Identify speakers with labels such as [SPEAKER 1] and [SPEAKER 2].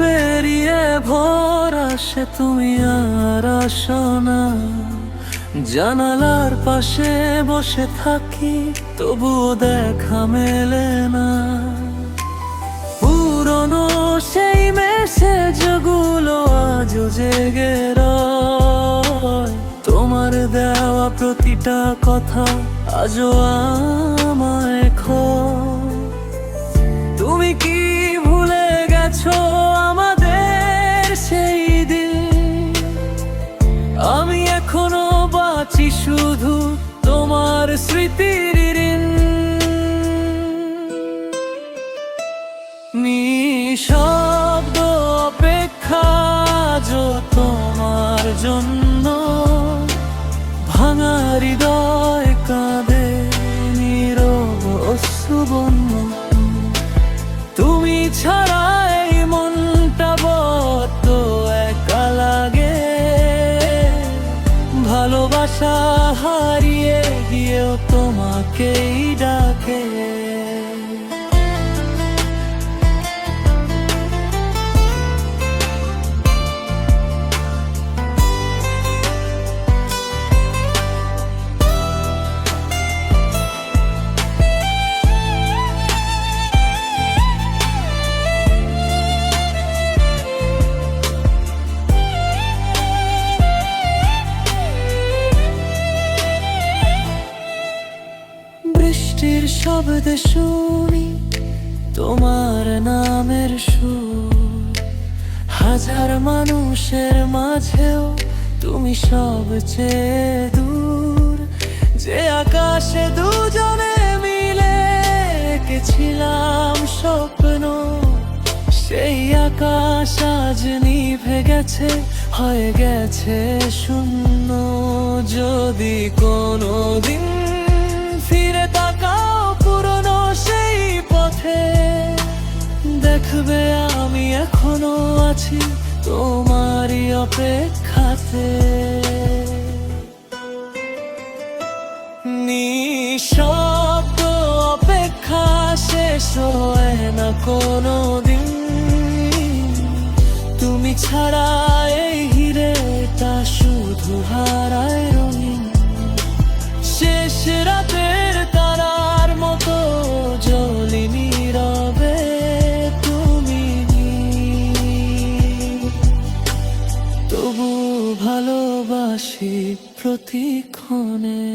[SPEAKER 1] পেরিয়ে ভোর আসে, তুমি আর আসো না। জানালার পাশে বসে থাকি, তবুও দেখা মেলে না। পুরনো সেই মেসেজগুলো আজও জেগে রয়, তোমার দেওয়া প্রতিটা কথা আজও আমায় খোয়। তুমি কি ভুলে গেছো আমাদের সেই দিন? আমি এখনো বাঁচি শুধু তোমার স্মৃতির ঋণ। নিঃশব্দ অপেক্ষা আজও তোমার জন্য, ভাঙা হৃদয় কাঁদে নীরব অশ্রুবন্য। তুমি ছাড়া এই মনটা বড্ড একা লাগে, ভালোবাসা হারিয়ে গিয়েও তোমাকেই ডাকে। বৃষ্টির শব্দে শুনি তোমার নামের সুর, হাজার মানুষের মাঝেও তুমি সবচেয়ে দূর। যে আকাশে দুজনে মিলে এঁকেছিলাম স্বপ্ন, সেই আকাশ আজ নিভে গেছে, হয়ে গেছে শূন্য। যদি কোনোদিন ফিরে তাকাও পুরনো সেই পথে, দেখবে আমি এখনো আছি তোমারই অপেক্ষাতে। নিঃশব্দ অপেক্ষা শেষ হয় না কোনোদিন, তুমি ছাড়া এই হিরেটা শুধু হারায় রঙিন। শেষ রাতের তারার মতো জ্বলি নীরবে তুমি, তবু ভালোবাসি প্রতিক্ষণে।